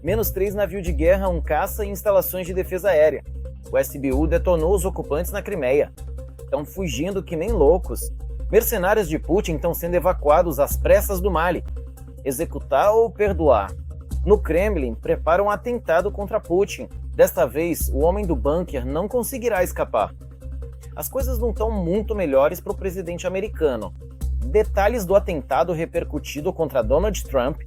-3 navio de guerra, um caça e instalações de defesa aérea. O SBU detonou os ocupantes na Crimeia. Estão fugindo que nem loucos. Mercenários de Putin estão sendo evacuados às pressas do Mali. Executar ou perdoar? No Kremlin, preparam um atentado contra Putin. Desta vez, o homem do bunker não conseguirá escapar. As coisas não estão muito melhores para o presidente americano. Detalhes do atentado repercutido contra Donald Trump,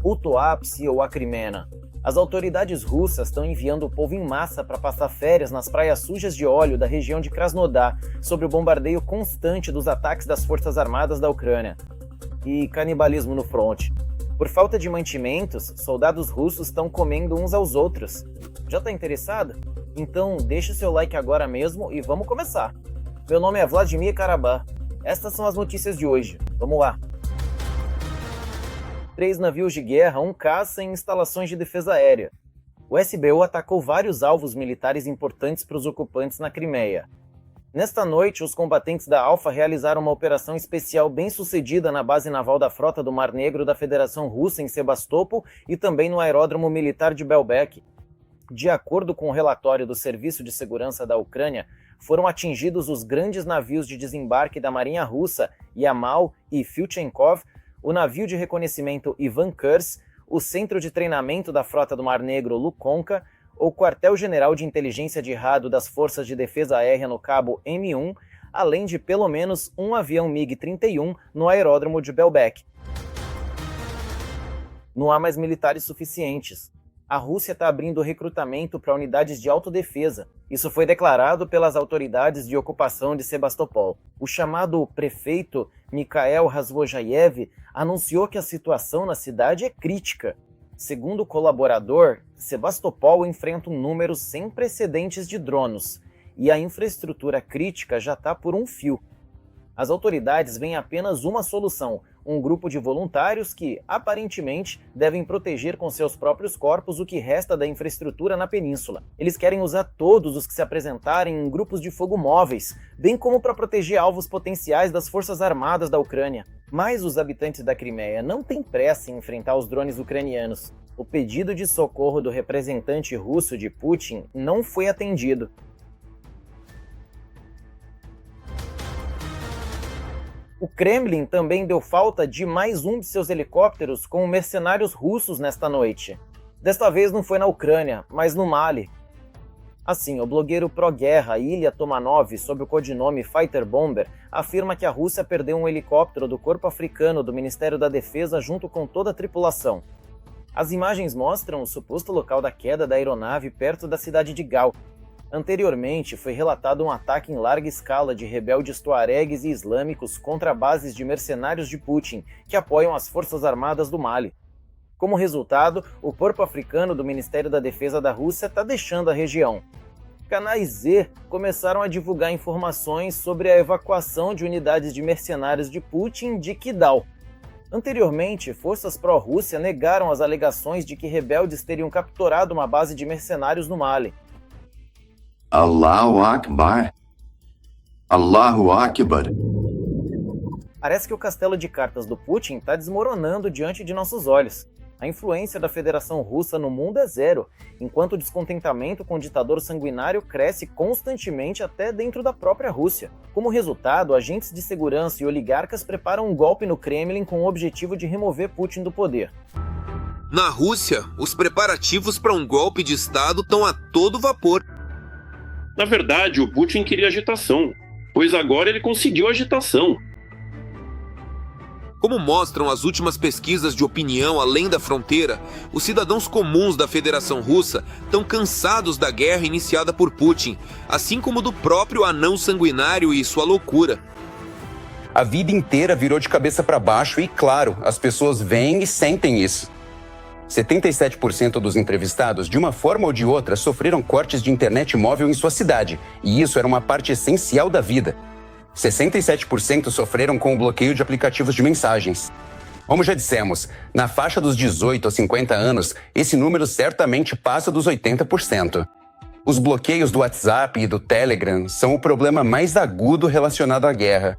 o Tuapse ou a Crimeia. As autoridades russas estão enviando o povo em massa para passar férias nas praias sujas de óleo da região de Krasnodar, sob o bombardeio constante dos ataques das forças armadas da Ucrânia. E canibalismo no fronte. Por falta de mantimentos, soldados russos estão comendo uns aos outros. Já está interessado? Então deixa o seu like agora mesmo e vamos começar. Meu nome é Vladimir Karabakh. Estas são as notícias de hoje. Vamos lá. 3 navios de guerra, um caça em instalações de defesa aérea. O SBU atacou vários alvos militares importantes para os ocupantes na Crimeia. Nesta noite, os combatentes da Alfa realizaram uma operação especial bem-sucedida na base naval da Frota do Mar Negro da Federação Russa em Sebastopol e também no aeródromo militar de Belbek. De acordo com o relatório do Serviço de Segurança da Ucrânia, foram atingidos os grandes navios de desembarque da Marinha Russa, Yamal e Filchenkov, o navio de reconhecimento Ivan Kurs, o centro de treinamento da Frota do Mar Negro Lukonka, o quartel-general de inteligência de rádio das Forças de Defesa Aérea no Cabo M1, além de pelo menos um avião MiG-31 no aeródromo de Belbek. Não há mais militares suficientes. A Rússia está abrindo recrutamento para unidades de autodefesa. Isso foi declarado pelas autoridades de ocupação de Sebastopol. O chamado prefeito Mikhail Razvojayev anunciou que a situação na cidade é crítica. Segundo o colaborador, Sebastopol enfrenta um número sem precedentes de drones e a infraestrutura crítica já está por um fio. As autoridades veem apenas uma solução: um grupo de voluntários que, aparentemente, devem proteger com seus próprios corpos o que resta da infraestrutura na península. Eles querem usar todos os que se apresentarem em grupos de fogo móveis, bem como para proteger alvos potenciais das forças armadas da Ucrânia. Mas os habitantes da Crimeia não têm pressa em enfrentar os drones ucranianos. O pedido de socorro do representante russo de Putin não foi atendido. O Kremlin também deu falta de mais um de seus helicópteros com mercenários russos nesta noite. Desta vez não foi na Ucrânia, mas no Mali. Assim, o blogueiro pró-guerra Ilya Tomanov, sob o codinome Fighter Bomber, afirma que a Rússia perdeu um helicóptero do Corpo Africano do Ministério da Defesa junto com toda a tripulação. As imagens mostram o suposto local da queda da aeronave perto da cidade de Gal. Anteriormente, foi relatado um ataque em larga escala de rebeldes tuaregues e islâmicos contra bases de mercenários de Putin, que apoiam as forças armadas do Mali. Como resultado, o Corpo Africano do Ministério da Defesa da Rússia está deixando a região. Canais Z começaram a divulgar informações sobre a evacuação de unidades de mercenários de Putin de Kidal. Anteriormente, forças pró-Rússia negaram as alegações de que rebeldes teriam capturado uma base de mercenários no Mali. Allahu Akbar. Allahu Akbar. Parece que o castelo de cartas do Putin está desmoronando diante de nossos olhos. A influência da Federação Russa no mundo é zero, enquanto o descontentamento com o ditador sanguinário cresce constantemente até dentro da própria Rússia. Como resultado, agentes de segurança e oligarcas preparam um golpe no Kremlin com o objetivo de remover Putin do poder. Na Rússia, os preparativos para um golpe de Estado estão a todo vapor. Na verdade, o Putin queria agitação, pois agora ele conseguiu agitação. Como mostram as últimas pesquisas de opinião além da fronteira, os cidadãos comuns da Federação Russa estão cansados da guerra iniciada por Putin, assim como do próprio anão sanguinário e sua loucura. A vida inteira virou de cabeça para baixo e, claro, as pessoas veem e sentem isso. 77% dos entrevistados, de uma forma ou de outra, sofreram cortes de internet móvel em sua cidade, e isso era uma parte essencial da vida. 67% sofreram com o bloqueio de aplicativos de mensagens. Como já dissemos, na faixa dos 18 a 50 anos, esse número certamente passa dos 80%. Os bloqueios do WhatsApp e do Telegram são o problema mais agudo relacionado à guerra.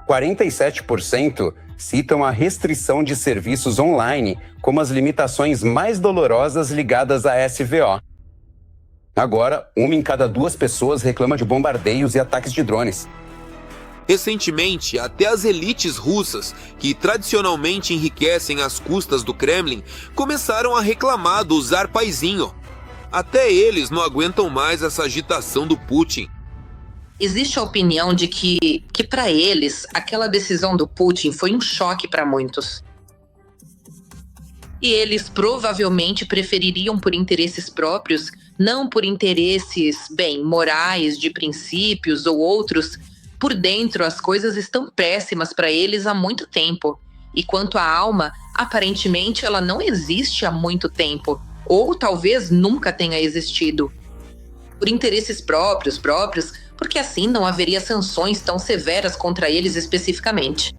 47% citam a restrição de serviços online como as limitações mais dolorosas ligadas à SVO. Agora, 1 em cada 2 pessoas reclama de bombardeios e ataques de drones. Recentemente, até as elites russas, que tradicionalmente enriquecem às custas do Kremlin, começaram a reclamar do czar paizinho. Até eles não aguentam mais essa agitação do Putin. Existe a opinião de que para eles, aquela decisão do Putin foi um choque para muitos. E eles provavelmente prefeririam por interesses próprios, não por interesses, morais, de princípios ou outros. Por dentro, as coisas estão péssimas para eles há muito tempo. E quanto à alma, aparentemente ela não existe há muito tempo. Ou talvez nunca tenha existido. Por interesses próprios, porque assim não haveria sanções tão severas contra eles especificamente.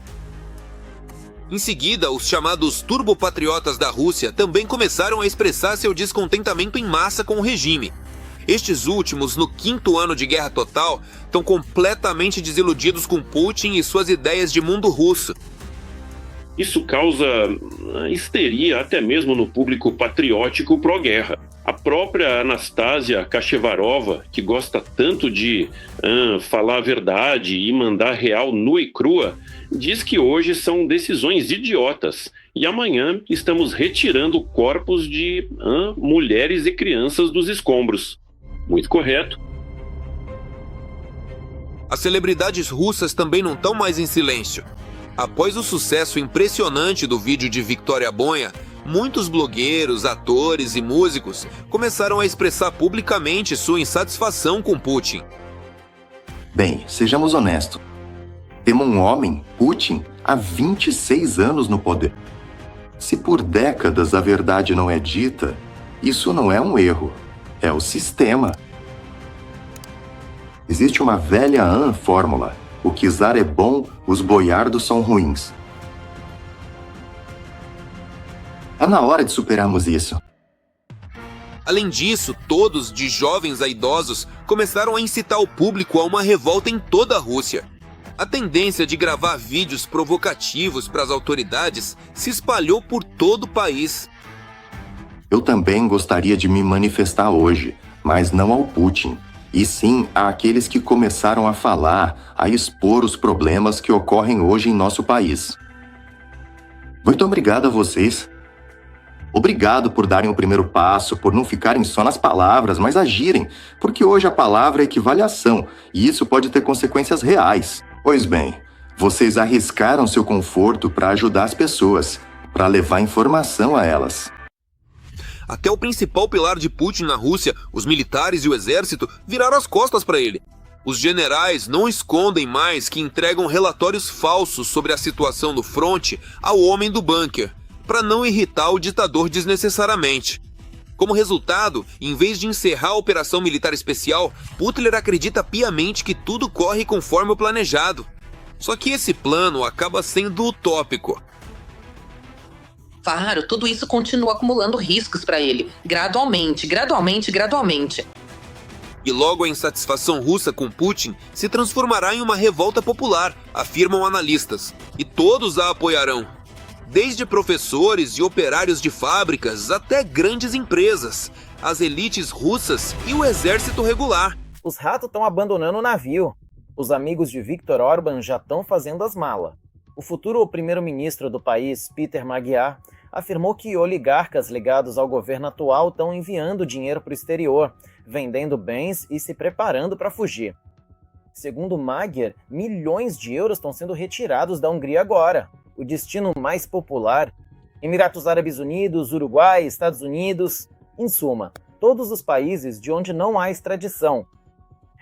Em seguida, os chamados turbopatriotas da Rússia também começaram a expressar seu descontentamento em massa com o regime. Estes últimos, no 5º ano de guerra total, estão completamente desiludidos com Putin e suas ideias de mundo russo. Isso causa histeria até mesmo no público patriótico pró-guerra. A própria Anastasia Kachevarova, que gosta tanto de falar a verdade e mandar real nua e crua, diz que hoje são decisões idiotas e amanhã estamos retirando corpos de mulheres e crianças dos escombros. Muito correto. As celebridades russas também não estão mais em silêncio. Após o sucesso impressionante do vídeo de Victoria Bonya, muitos blogueiros, atores e músicos começaram a expressar publicamente sua insatisfação com Putin. Bem, sejamos honestos. Temos um homem, Putin, há 26 anos no poder. Se por décadas a verdade não é dita, isso não é um erro, é o sistema. Existe uma velha fórmula. O czar é bom, os boiardos são ruins. Está na hora de superarmos isso. Além disso, todos, de jovens a idosos, começaram a incitar o público a uma revolta em toda a Rússia. A tendência de gravar vídeos provocativos para as autoridades se espalhou por todo o país. Eu também gostaria de me manifestar hoje, mas não ao Putin, e sim àqueles que começaram a falar, a expor os problemas que ocorrem hoje em nosso país. Muito obrigado a vocês. Obrigado por darem o primeiro passo, por não ficarem só nas palavras, mas agirem, porque hoje a palavra equivale à ação, e isso pode ter consequências reais. Pois bem, vocês arriscaram seu conforto para ajudar as pessoas, para levar informação a elas. Até o principal pilar de Putin na Rússia, os militares e o exército, viraram as costas para ele. Os generais não escondem mais que entregam relatórios falsos sobre a situação no fronte ao homem do bunker, para não irritar o ditador desnecessariamente. Como resultado, em vez de encerrar a operação militar especial, Putler acredita piamente que tudo corre conforme o planejado. Só que esse plano acaba sendo utópico. Claro, tudo isso continua acumulando riscos para ele, gradualmente. E logo a insatisfação russa com Putin se transformará em uma revolta popular, afirmam analistas, e todos a apoiarão. Desde professores e operários de fábricas até grandes empresas, as elites russas e o exército regular. Os ratos estão abandonando o navio. Os amigos de Viktor Orbán já estão fazendo as malas. O futuro primeiro-ministro do país, Peter Magyar, afirmou que oligarcas ligados ao governo atual estão enviando dinheiro para o exterior, vendendo bens e se preparando para fugir. Segundo Magyar, milhões de euros estão sendo retirados da Hungria agora. O destino mais popular, Emirados Árabes Unidos, Uruguai, Estados Unidos, em suma, todos os países de onde não há extradição.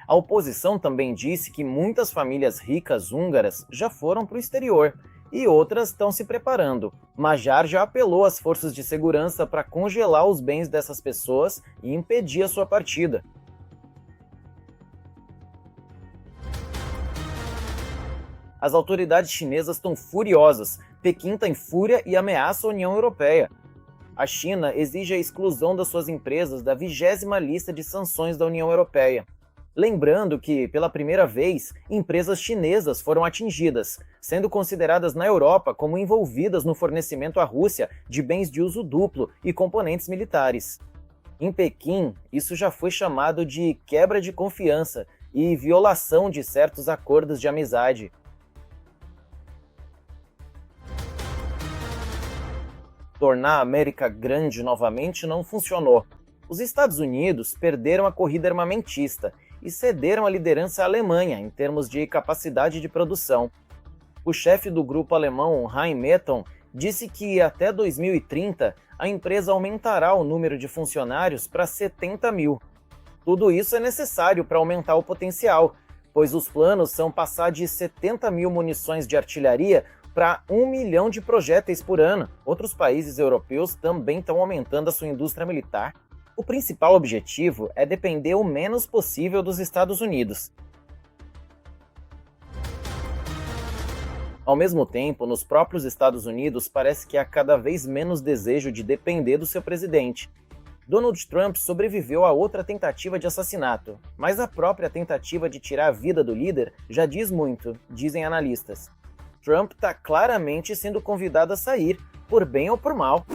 A oposição também disse que muitas famílias ricas húngaras já foram para o exterior e outras estão se preparando. Magyar já apelou às forças de segurança para congelar os bens dessas pessoas e impedir a sua partida. As autoridades chinesas estão furiosas. Pequim está em fúria e ameaça a União Europeia. A China exige a exclusão das suas empresas da 20ª lista de sanções da União Europeia. Lembrando que, pela primeira vez, empresas chinesas foram atingidas, sendo consideradas na Europa como envolvidas no fornecimento à Rússia de bens de uso duplo e componentes militares. Em Pequim, isso já foi chamado de quebra de confiança e violação de certos acordos de amizade. Tornar a América grande novamente não funcionou. Os Estados Unidos perderam a corrida armamentista e cederam a liderança à Alemanha em termos de capacidade de produção. O chefe do grupo alemão, Rheinmetall, disse que até 2030 a empresa aumentará o número de funcionários para 70 mil. Tudo isso é necessário para aumentar o potencial, pois os planos são passar de 70 mil munições de artilharia para 1 milhão de projéteis por ano. Outros países europeus também estão aumentando a sua indústria militar. O principal objetivo é depender o menos possível dos Estados Unidos. Ao mesmo tempo, nos próprios Estados Unidos parece que há cada vez menos desejo de depender do seu presidente. Donald Trump sobreviveu a outra tentativa de assassinato, mas a própria tentativa de tirar a vida do líder já diz muito, dizem analistas. Trump está claramente sendo convidado a sair, por bem ou por mal.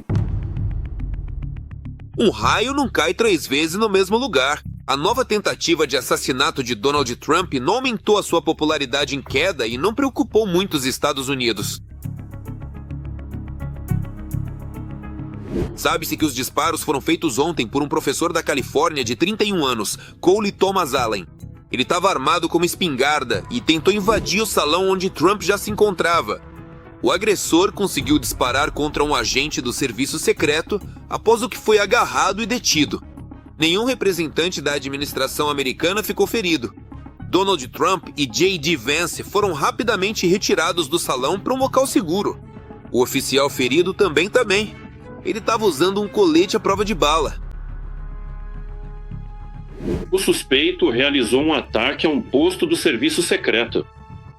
Um raio não cai 3 vezes no mesmo lugar. A nova tentativa de assassinato de Donald Trump não aumentou a sua popularidade em queda e não preocupou muito os Estados Unidos. Sabe-se que os disparos foram feitos ontem por um professor da Califórnia de 31 anos, Cole Thomas Allen. Ele estava armado com uma espingarda e tentou invadir o salão onde Trump já se encontrava. O agressor conseguiu disparar contra um agente do serviço secreto após o que foi agarrado e detido. Nenhum representante da administração americana ficou ferido. Donald Trump e J.D. Vance foram rapidamente retirados do salão para um local seguro. O oficial ferido também está bem. Ele estava usando um colete à prova de bala. O suspeito realizou um ataque a um posto do serviço secreto.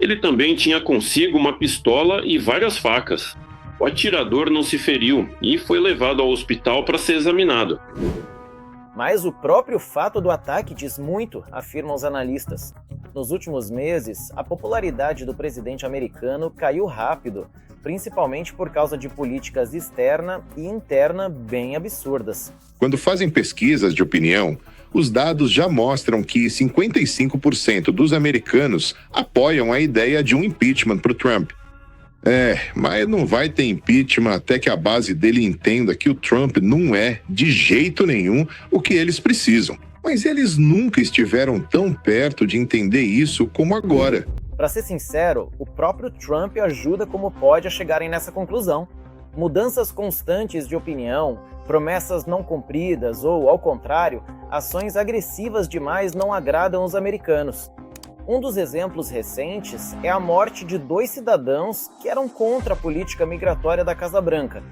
Ele também tinha consigo uma pistola e várias facas. O atirador não se feriu e foi levado ao hospital para ser examinado. Mas o próprio fato do ataque diz muito, afirmam os analistas. Nos últimos meses, a popularidade do presidente americano caiu rápido, principalmente por causa de políticas externa e interna bem absurdas. Quando fazem pesquisas de opinião, os dados já mostram que 55% dos americanos apoiam a ideia de um impeachment para o Trump. Mas não vai ter impeachment até que a base dele entenda que o Trump não é, de jeito nenhum, o que eles precisam. Mas eles nunca estiveram tão perto de entender isso como agora. Para ser sincero, o próprio Trump ajuda como pode a chegarem nessa conclusão. Mudanças constantes de opinião, promessas não cumpridas ou, ao contrário, ações agressivas demais não agradam os americanos. Um dos exemplos recentes é a morte de 2 cidadãos que eram contra a política migratória da Casa Branca.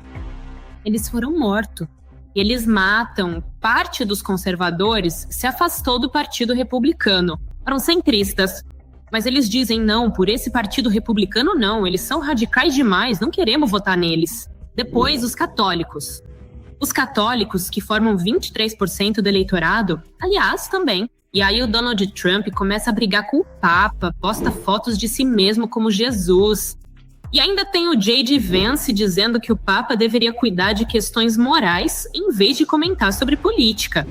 Eles foram mortos. Eles matam. Parte dos conservadores se afastou do Partido Republicano. Eram centristas. Mas eles dizem não, por esse Partido Republicano não, eles são radicais demais, não queremos votar neles. Depois, os católicos. Os católicos, que formam 23% do eleitorado, aliás, também. E aí o Donald Trump começa a brigar com o Papa, posta fotos de si mesmo como Jesus. E ainda tem o J.D. Vance dizendo que o Papa deveria cuidar de questões morais em vez de comentar sobre política.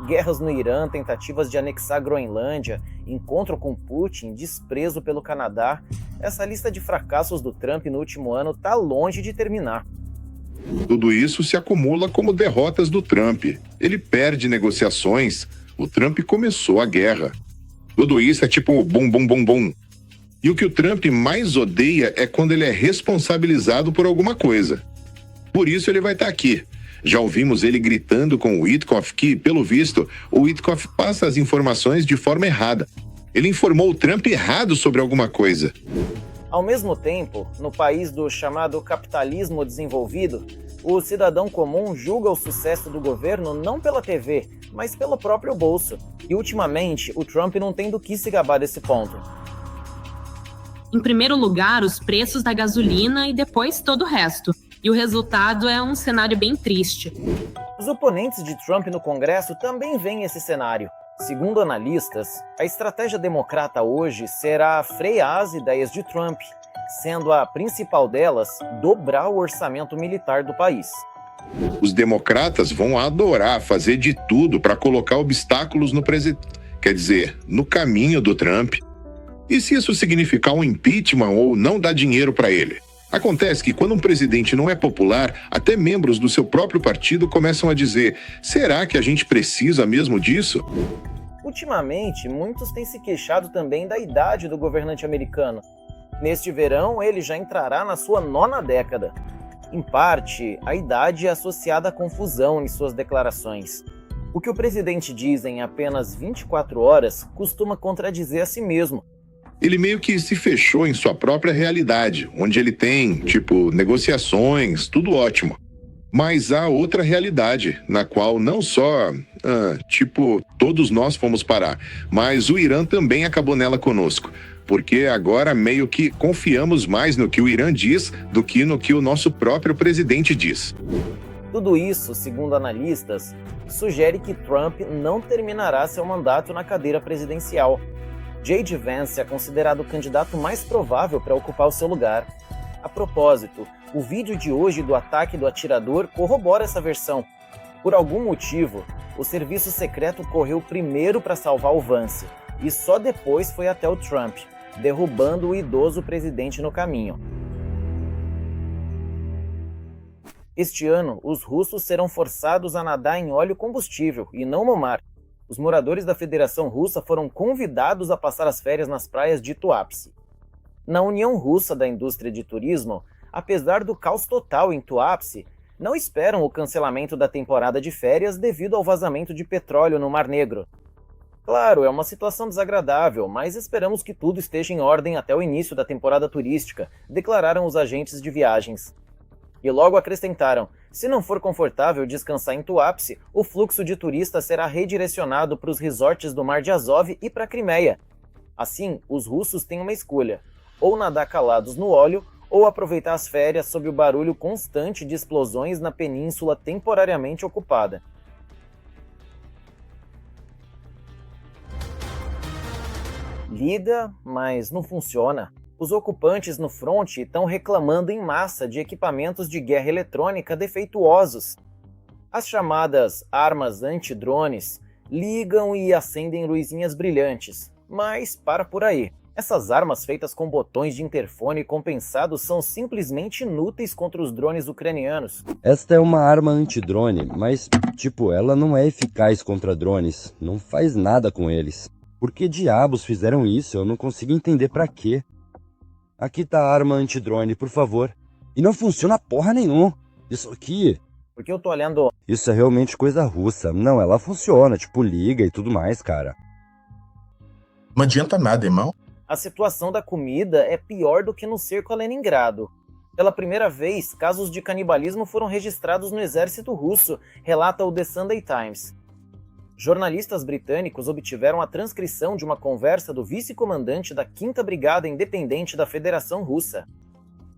Guerras no Irã, tentativas de anexar a Groenlândia, encontro com Putin, desprezo pelo Canadá. Essa lista de fracassos do Trump no último ano está longe de terminar. Tudo isso se acumula como derrotas do Trump. Ele perde negociações. O Trump começou a guerra. Tudo isso é tipo bum, bum, bum, bum. E o que o Trump mais odeia é quando ele é responsabilizado por alguma coisa. Por isso ele vai estar aqui. Já ouvimos ele gritando com o Witkoff que, pelo visto, o Witkoff passa as informações de forma errada. Ele informou o Trump errado sobre alguma coisa. Ao mesmo tempo, no país do chamado capitalismo desenvolvido, o cidadão comum julga o sucesso do governo não pela TV, mas pelo próprio bolso. E ultimamente, o Trump não tem do que se gabar desse ponto. Em primeiro lugar, os preços da gasolina e depois todo o resto. E o resultado é um cenário bem triste. Os oponentes de Trump no Congresso também veem esse cenário. Segundo analistas, a estratégia democrata hoje será frear as ideias de Trump, sendo a principal delas dobrar o orçamento militar do país. Os democratas vão adorar fazer de tudo para colocar obstáculos no caminho do Trump. E se isso significar um impeachment ou não dar dinheiro para ele? Acontece que quando um presidente não é popular, até membros do seu próprio partido começam a dizer: será que a gente precisa mesmo disso? Ultimamente, muitos têm se queixado também da idade do governante americano. Neste verão, ele já entrará na sua 9ª década. Em parte, a idade é associada à confusão em suas declarações. O que o presidente diz em apenas 24 horas costuma contradizer a si mesmo. Ele meio que se fechou em sua própria realidade, onde ele tem, negociações, tudo ótimo. Mas há outra realidade, na qual não só, todos nós fomos parar, mas o Irã também acabou nela conosco. Porque agora meio que confiamos mais no que o Irã diz do que no que o nosso próprio presidente diz. Tudo isso, segundo analistas, sugere que Trump não terminará seu mandato na cadeira presidencial. J.D. Vance é considerado o candidato mais provável para ocupar o seu lugar. A propósito, o vídeo de hoje do ataque do atirador corrobora essa versão. Por algum motivo, o serviço secreto correu primeiro para salvar o Vance, e só depois foi até o Trump, derrubando o idoso presidente no caminho. Este ano, os russos serão forçados a nadar em óleo combustível e não no mar. Os moradores da Federação Russa foram convidados a passar as férias nas praias de Tuapse. Na União Russa da Indústria de Turismo, apesar do caos total em Tuapse, não esperam o cancelamento da temporada de férias devido ao vazamento de petróleo no Mar Negro. Claro, é uma situação desagradável, mas esperamos que tudo esteja em ordem até o início da temporada turística, declararam os agentes de viagens. E logo acrescentaram: se não for confortável descansar em Tuapse, o fluxo de turistas será redirecionado para os resorts do Mar de Azov e para a Crimeia. Assim, os russos têm uma escolha: ou nadar calados no óleo, ou aproveitar as férias sob o barulho constante de explosões na península temporariamente ocupada. Liga, mas não funciona. Os ocupantes no fronte estão reclamando em massa de equipamentos de guerra eletrônica defeituosos. As chamadas armas anti-drones ligam e acendem luzinhas brilhantes, mas para por aí. Essas armas feitas com botões de interfone compensados são simplesmente inúteis contra os drones ucranianos. Esta é uma arma antidrone, mas, ela não é eficaz contra drones, não faz nada com eles. Por que diabos fizeram isso? Eu não consigo entender pra quê. Aqui tá a arma antidrone, por favor. E não funciona porra nenhuma. Isso aqui... Porque eu tô olhando... Isso é realmente coisa russa. Não, ela funciona, liga e tudo mais, cara. Não adianta nada, irmão. A situação da comida é pior do que no cerco a Leningrado. Pela primeira vez, casos de canibalismo foram registrados no exército russo, relata o The Sunday Times. Jornalistas britânicos obtiveram a transcrição de uma conversa do vice-comandante da 5ª Brigada Independente da Federação Russa.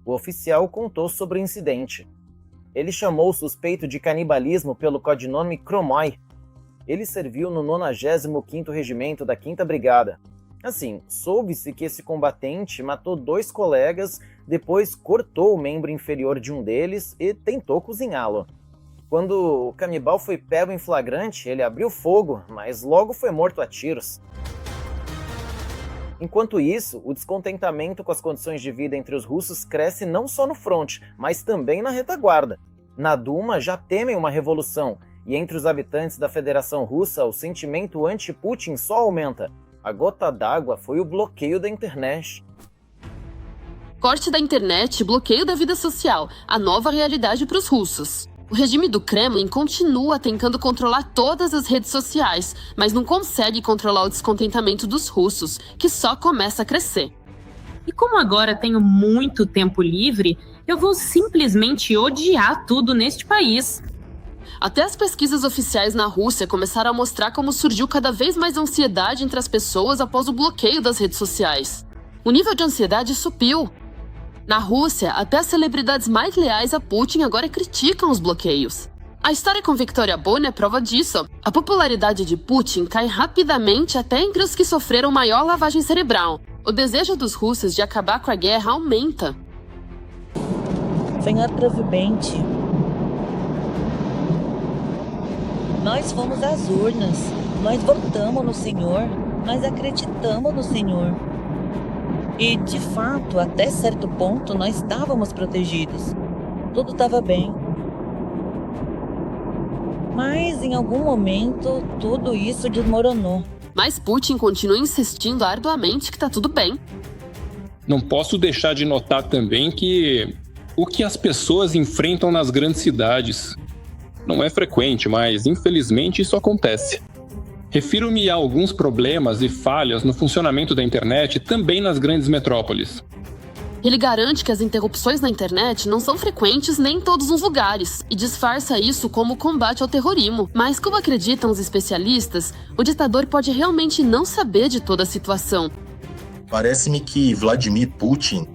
O oficial contou sobre o incidente. Ele chamou o suspeito de canibalismo pelo codinome Kromoy. Ele serviu no 95º Regimento da 5ª Brigada. Assim, soube-se que esse combatente matou 2 colegas, depois cortou o membro inferior de um deles e tentou cozinhá-lo. Quando o canibal foi pego em flagrante, ele abriu fogo, mas logo foi morto a tiros. Enquanto isso, o descontentamento com as condições de vida entre os russos cresce não só no fronte, mas também na retaguarda. Na Duma já temem uma revolução, e entre os habitantes da Federação Russa o sentimento anti-Putin só aumenta. A gota d'água foi o bloqueio da internet. Corte da internet e bloqueio da vida social, a nova realidade para os russos. O regime do Kremlin continua tentando controlar todas as redes sociais, mas não consegue controlar o descontentamento dos russos, que só começa a crescer. E como agora tenho muito tempo livre, eu vou simplesmente odiar tudo neste país. Até as pesquisas oficiais na Rússia começaram a mostrar como surgiu cada vez mais ansiedade entre as pessoas após o bloqueio das redes sociais. O nível de ansiedade subiu. Na Rússia, até as celebridades mais leais a Putin agora criticam os bloqueios. A história com Victoria Bonner é prova disso. A popularidade de Putin cai rapidamente até entre os que sofreram maior lavagem cerebral. O desejo dos russos de acabar com a guerra aumenta. Senhor presidente, nós fomos às urnas, nós votamos no Senhor, nós acreditamos no Senhor. E, de fato, até certo ponto, nós estávamos protegidos. Tudo estava bem. Mas, em algum momento, tudo isso desmoronou. Mas Putin continua insistindo arduamente que está tudo bem. Não posso deixar de notar também que o que as pessoas enfrentam nas grandes cidades não é frequente, mas infelizmente isso acontece. Refiro-me a alguns problemas e falhas no funcionamento da internet também nas grandes metrópoles. Ele garante que as interrupções na internet não são frequentes nem em todos os lugares e disfarça isso como combate ao terrorismo. Mas, como acreditam os especialistas, o ditador pode realmente não saber de toda a situação. Parece-me que Vladimir Putin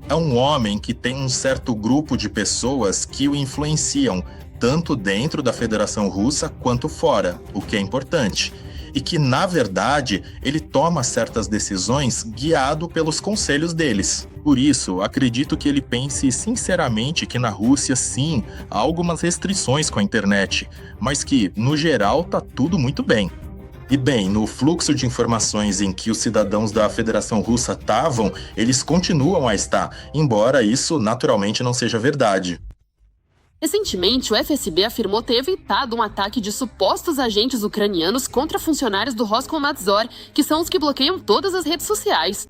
é um homem que tem um certo grupo de pessoas que o influenciam, tanto dentro da Federação Russa quanto fora, o que é importante. E que, na verdade, ele toma certas decisões guiado pelos conselhos deles. Por isso, acredito que ele pense sinceramente que na Rússia, sim, há algumas restrições com a internet, mas que, no geral, tá tudo muito bem. E bem, no fluxo de informações em que os cidadãos da Federação Russa estavam, eles continuam a estar, embora isso naturalmente não seja verdade. Recentemente, o FSB afirmou ter evitado um ataque de supostos agentes ucranianos contra funcionários do Roskomnadzor, que são os que bloqueiam todas as redes sociais.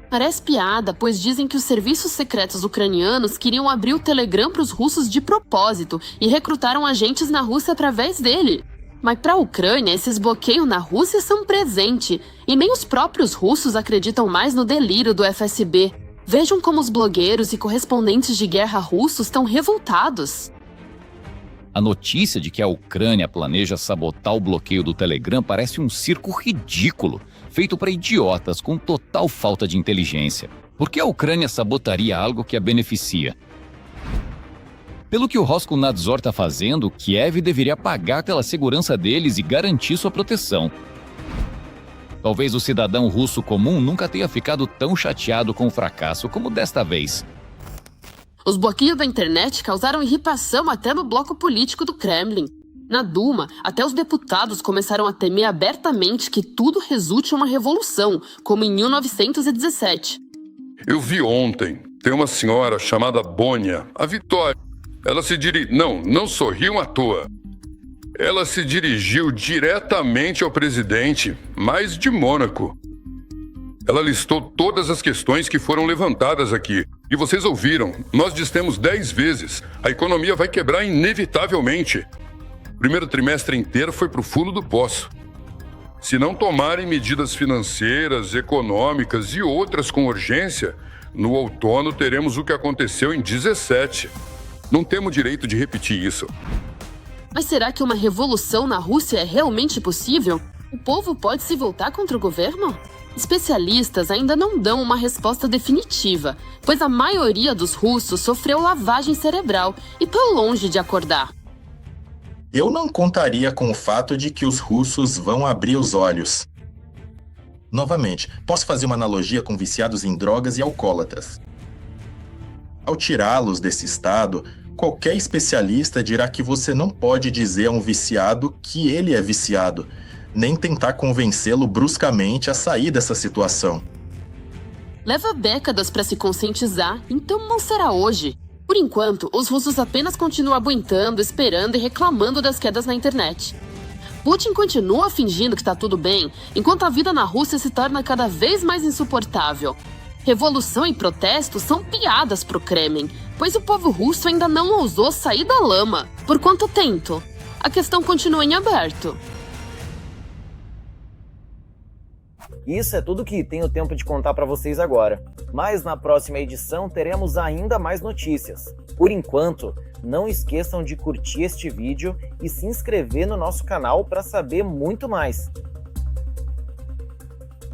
Parece piada, pois dizem que os serviços secretos ucranianos queriam abrir o Telegram para os russos de propósito e recrutaram agentes na Rússia através dele. Mas para a Ucrânia, esses bloqueios na Rússia são um presente, e nem os próprios russos acreditam mais no delírio do FSB. Vejam como os blogueiros e correspondentes de guerra russos estão revoltados. A notícia de que a Ucrânia planeja sabotar o bloqueio do Telegram parece um circo ridículo, feito para idiotas com total falta de inteligência. Por que a Ucrânia sabotaria algo que a beneficia? Pelo que o Roskomnadzor está fazendo, Kiev deveria pagar pela segurança deles e garantir sua proteção. Talvez o cidadão russo comum nunca tenha ficado tão chateado com o fracasso como desta vez. Os bloqueios da internet causaram irritação até no bloco político do Kremlin. Na Duma, até os deputados começaram a temer abertamente que tudo resulte em uma revolução, como em 1917. Eu vi ontem, tem uma senhora chamada Bonner, a Vitória. Ela se não sorriu à toa. Ela se dirigiu diretamente ao presidente, mas de Mônaco. Ela listou todas as questões que foram levantadas aqui. E vocês ouviram, nós dissemos 10 vezes, a economia vai quebrar inevitavelmente. O primeiro trimestre inteiro foi para o fundo do poço. Se não tomarem medidas financeiras, econômicas e outras com urgência, no outono teremos o que aconteceu em 17. Não temos direito de repetir isso. Mas será que uma revolução na Rússia é realmente possível? O povo pode se voltar contra o governo? Especialistas ainda não dão uma resposta definitiva, pois a maioria dos russos sofreu lavagem cerebral e está longe de acordar. Eu não contaria com o fato de que os russos vão abrir os olhos. Novamente, posso fazer uma analogia com viciados em drogas e alcoólatras. Ao tirá-los desse estado, qualquer especialista dirá que você não pode dizer a um viciado que ele é viciado, nem tentar convencê-lo bruscamente a sair dessa situação. Leva décadas para se conscientizar, então não será hoje. Por enquanto, os russos apenas continuam aguentando, esperando e reclamando das quedas na internet. Putin continua fingindo que está tudo bem, enquanto a vida na Rússia se torna cada vez mais insuportável. Revolução e protesto são piadas para o Kremlin, pois o povo russo ainda não ousou sair da lama. Por quanto tempo? A questão continua em aberto. Isso é tudo que tenho tempo de contar para vocês agora, mas na próxima edição teremos ainda mais notícias. Por enquanto, não esqueçam de curtir este vídeo e se inscrever no nosso canal para saber muito mais.